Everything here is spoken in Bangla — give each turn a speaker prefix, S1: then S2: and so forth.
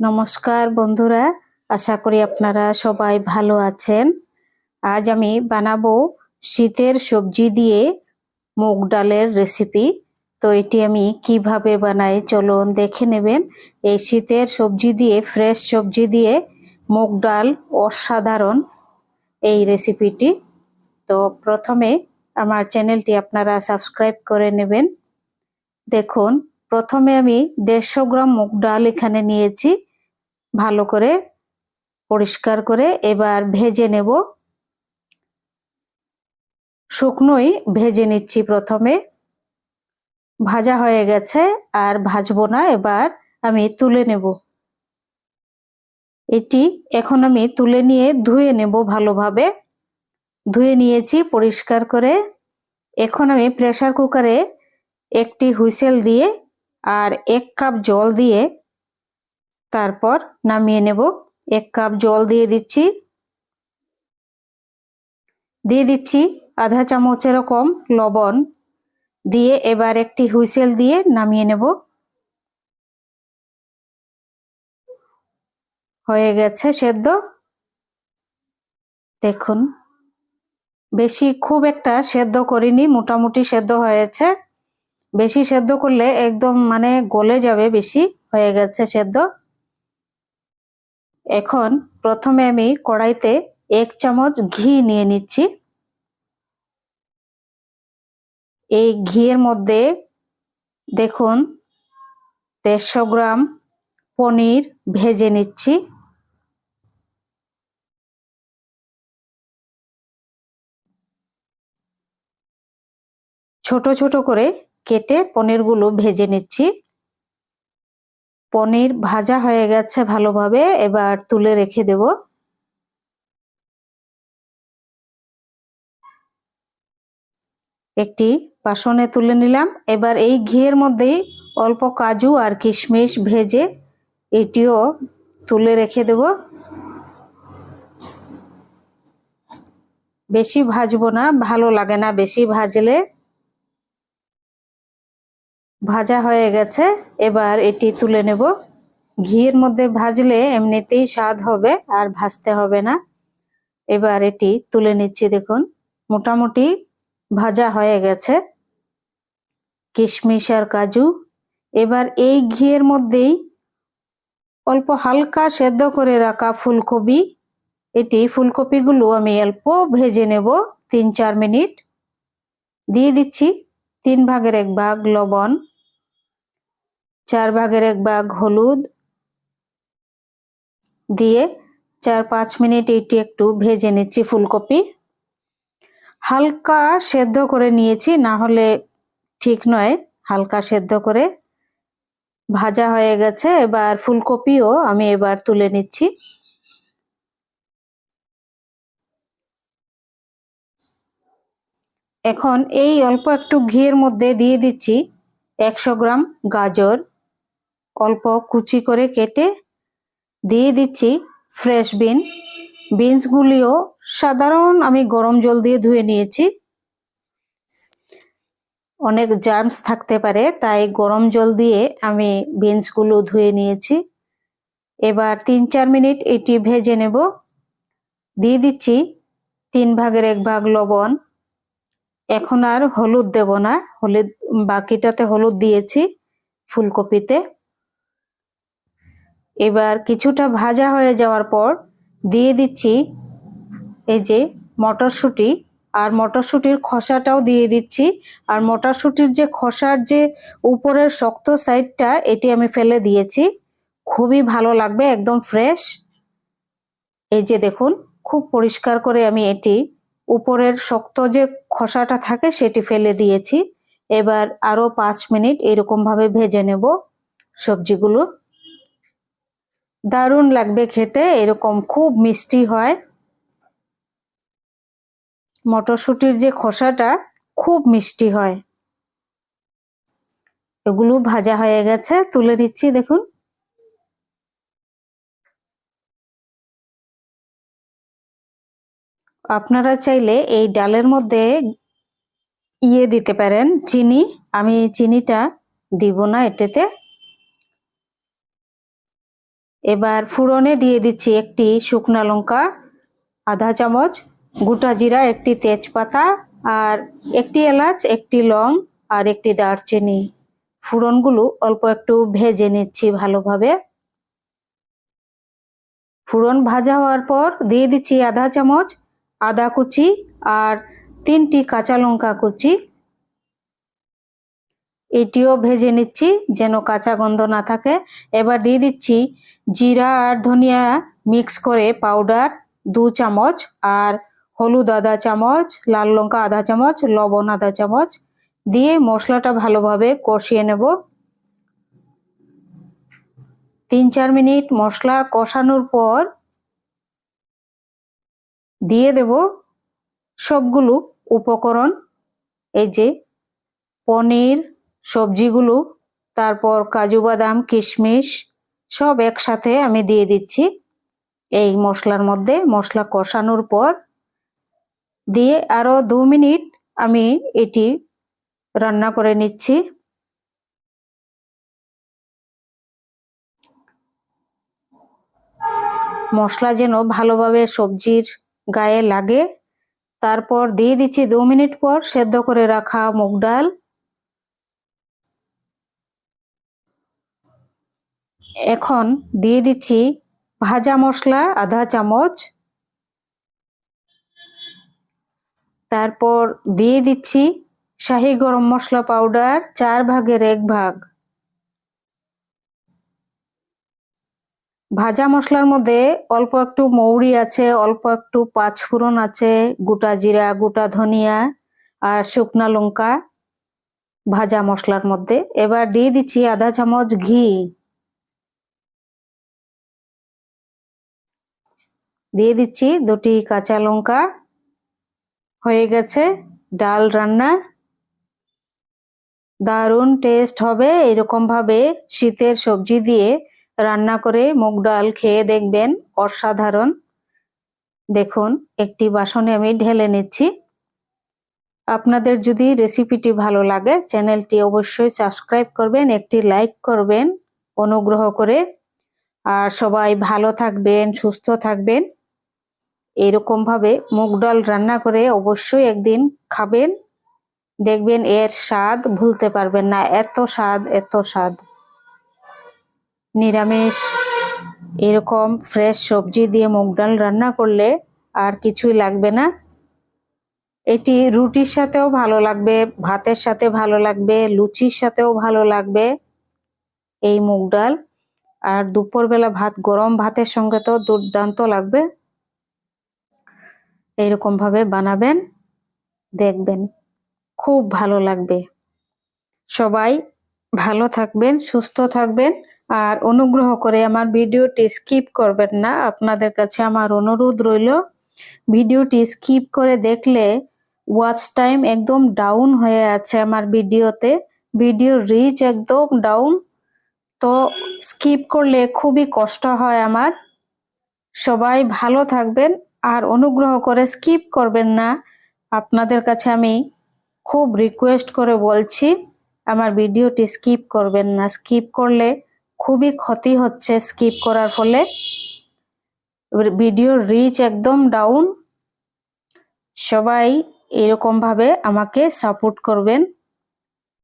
S1: নমস্কার বন্ধুরা, আশা করি আপনারা সবাই ভালো আছেন। আজ আমি বানাবো শীতের সবজি দিয়ে মুগ ডালের রেসিপি। তো এটি আমি কিভাবে বানাই চলুন দেখে নেবেন। এই শীতের সবজি দিয়ে, ফ্রেশ সবজি দিয়ে মুগ ডাল অসাধারণ এই রেসিপিটি। তো প্রথমে আমার চ্যানেলটি আপনারা সাবস্ক্রাইব করে নেবেন। দেখুন, প্রথমে আমি 150 গ্রাম মুগ ডাল এখানে নিয়েছি। ভালো করে পরিষ্কার করে এবার ভেজে নেব। শুকনোই ভেজে নিচ্ছি প্রথমে। ভাজা হয়ে গেছে, আর ভাজবো না, এবার আমি তুলে নেব। এটি এখন আমি তুলে নিয়ে ধুয়ে নেব ভালোভাবে। ধুয়ে নিয়েছি পরিষ্কার করে। এখন আমি প্রেসার কুকারে একটি হুইসেল দিয়ে আর 1 কাপ জল দিয়ে তারপর নামিয়ে নেব। 1 কাপ জল দিয়ে দিচ্ছি। দিয়ে দিচ্ছি আধা চামচ এরকম লবণ দিয়ে এবার একটি হুইসেল দিয়ে নামিয়ে নেব। হয়ে গেছে সেদ্ধ। দেখুন, বেশি খুব একটা সেদ্ধ করিনি, মোটামুটি সেদ্ধ হয়েছে। বেশি সেদ্ধ করলে একদম গলে যাবে, বেশি হয়ে গেছে সেদ্ধ। এখন প্রথমে আমি কড়াইতে 1 চামচ ঘি নিয়ে নিচ্ছি। এই ঘিয়ের মধ্যে দেখুন 150 গ্রাম পনির ভেজে নিচ্ছি। ছোট ছোট করে কেটে পনিরগুলো ভেজে নিচ্ছি। পনির ভাজা হয়ে গেছে ভালোভাবে, এবার তুলে রেখে দেব। একটি বাসনে তুলে নিলাম। এবার এই ঘিয়ের মধ্যেই অল্প কাজু আর কিশমিশ ভেজে এটিও তুলে রেখে দেব। বেশি ভাজবো না, ভালো লাগে না বেশি ভাজলে। ভাজা হয়ে গেছে, এবার এটি তুলে নেব। ঘিয়ের মধ্যে ভাজলে এমনিতেই স্বাদ হবে, আর ভাজতে হবে না। এবার এটি তুলে নিচ্ছি। দেখুন, মোটামুটি ভাজা হয়ে গেছে কিশমিশ আর কাজু। এবার এই ঘিয়ের মধ্যেই অল্প হালকা সেদ্ধ করে রাখা ফুলকপি, এটি ফুলকপিগুলো আমি অল্প ভেজে নেব 3-4 মিনিট। দিয়ে দিচ্ছি 3 ভাগের 1 ভাগ লবণ, 4 ভাগের 1 ভাগ হলুদ দিয়ে 4-5 মিনিট এটি একটু ভেজে নিচ্ছি। ফুলকপি হালকা সেদ্ধ করে নিয়েছি, না হলে ঠিক নয়। হালকা সেদ্ধ করে ভাজা হয়ে গেছে। এবার ফুলকপিও আমি এবার তুলে নিচ্ছি। এখন এই অল্প একটু ঘিয়ের মধ্যে দিয়ে দিচ্ছি 100 গ্রাম গাজর, অল্প কুচি করে কেটে। দিয়ে দিচ্ছি ফ্রেশ বিনসগুলিও সাধারণ আমি গরম জল দিয়ে ধুয়ে নিয়েছি। অনেক জার্মস থাকতে পারে, তাই গরম জল দিয়ে আমি বিনসগুলো ধুয়ে নিয়েছি। এবার 3-4 মিনিট এটি ভেজে নেব। দিয়ে দিচ্ছি 3 ভাগের 1 ভাগ লবণ। এখন আর হলুদ দেব না, হলুদ বাকিটাতে হলুদ দিয়েছি ফুলকপিতে। এবার কিছুটা ভাজা হয়ে যাওয়ার পর দিয়ে দিচ্ছি এই যে মটরশুঁটি, আর মটরশুঁটির খোসাটাও দিয়ে দিচ্ছি। আর মটরশুঁটির যে খোসার যে উপরের শক্ত সাইডটা, এটি আমি ফেলে দিয়েছি। খুবই ভালো লাগবে, একদম ফ্রেশ। এই যে দেখুন, খুব পরিষ্কার করে আমি এটি উপরের শক্ত যে খোসাটা থাকে সেটি ফেলে দিয়েছি। এবার আরো 5 মিনিট এরকম ভাবে ভেজে নেব সবজিগুলো। দারুণ লাগবে খেতে, এরকম খুব মিষ্টি হয়। মটরশুঁটির যে খোসাটা খুব মিষ্টি হয়। এগুলো ভাজা হয়ে গেছে, তুলে নিচ্ছি। দেখুন, আপনারা চাইলে এই ডালের মধ্যে দিতে পারেন চিনি। আমি চিনিটা দিব না এটাতে। এবার ফোড়নে দিয়ে দিচ্ছি একটি শুকনা লঙ্কা, আধা চামচ গোটা জিরা, একটি তেজপাতা আর একটি এলাচ, একটি লং আর একটি দারচিনি। ফোড়নগুলো অল্প একটু ভেজে নিচ্ছি ভালোভাবে। ফোড়ন ভাজা হওয়ার পর দিয়ে দিচ্ছি আধা চামচ আদা কুচি আর 3টি কাঁচা লঙ্কা কুচি। এটিও ভেজে নিচ্ছি যেন কাঁচা গন্ধ না থাকে। এবার দিয়ে দিচ্ছি জিরা আর ধনিয়া মিক্স করে পাউডার 2 চামচ আর হলুদ আধা চামচ, লাল লঙ্কা আধা চামচ, লবণ আধা চামচ দিয়ে মশলাটা ভালোভাবে কষিয়ে নেব। 3-4 মিনিট মশলা কষানোর পর দিয়ে দেব সবগুলো উপকরণ, এই যে পনির, সবজিগুলো, তারপর কাজু বাদাম, কিশমিশ সব একসাথে আমি দিয়ে দিচ্ছি এই মশলার মধ্যে। মশলা কষানোর পর দিয়ে আরো 2 মিনিট আমি এটি রান্না করে নিচ্ছি। মশলা যেন ভালোভাবে সবজির গায়ে লাগে। তারপর দিয়ে দিচ্ছি 2 মিনিট পর সেদ্ধ করে রাখা মুগ ডাল। এখন দিয়ে দিচ্ছি ভাজা মশলা আধা চামচ, তারপর দিয়ে দিচ্ছি শাহি গরম মশলা পাউডার 4 ভাগের 1 ভাগ। ভাজা মশলার মধ্যে অল্প একটু মৌরি আছে, অল্প একটু পাঁচফোড়ন আছে, গোটা জিরা, গোটা ধনিয়া আর শুকনা লঙ্কা ভাজা মশলার মধ্যে। এবার দিয়ে দিচ্ছি আধা চামচ ঘি, দিয়ে দিচ্ছি 2টি কাঁচা লঙ্কা। হয়ে গেছে ডাল রান্না। দারুণ টেস্ট হবে। এরকম ভাবে শীতের সবজি দিয়ে রান্না করে মুগ ডাল খেয়ে দেখবেন, অসাধারণ। দেখুন একটি বাসনে আমি ঢেলে নিচ্ছি। আপনাদের যদি রেসিপিটি ভালো লাগে চ্যানেলটি অবশ্যই সাবস্ক্রাইব করবেন, একটি লাইক করবেন অনুগ্রহ করে। আর সবাই ভালো থাকবেন, সুস্থ থাকবেন। এরকম ভাবে মুগ ডাল রান্না করে অবশ্যই একদিন খাবেন, দেখবেন এর স্বাদ ভুলতে পারবেন না। এত স্বাদ, এত স্বাদ। নিরামিষ এরকম ফ্রেশ সবজি দিয়ে মুগ ডাল রান্না করলে আর কিছুই লাগবে না। এটি রুটির সাথেও ভালো লাগবে, ভাতের সাথে ভালো লাগবে, লুচির সাথেও ভালো লাগবে এই মুগ ডাল। আর দুপুরবেলা ভাত, গরম ভাতের সঙ্গে তো দুর্দান্ত লাগবে। এইরকম ভাবে বানাবেন, দেখবেন খুব ভালো লাগবে। সবাই ভালো থাকবেন, সুস্থ থাকবেন। আর অনুগ্রহ করে আমার ভিডিওটি স্কিপ করবেন না, আপনাদের কাছে আমার অনুরোধ রইল। ভিডিওটি স্কিপ করে দেখলে ওয়াচ টাইম একদম ডাউন হয়ে আছে আমার ভিডিওতে, ভিডিও রিচ একদম ডাউন। তো স্কিপ করলে খুবই কষ্ট হয় আমার। সবাই ভালো থাকবেন আর অনুগ্রহ করে স্কিপ করবেন না। আপনাদের কাছে আমি খুব রিকোয়েস্ট করে বলছি, আমার ভিডিওটি স্কিপ করবেন না। স্কিপ করলে খুবই ক্ষতি হচ্ছে, স্কিপ করার ফলে ভিডিওর রিচ একদম ডাউন। সবাই এরকম ভাবে আমাকে সাপোর্ট করবেন।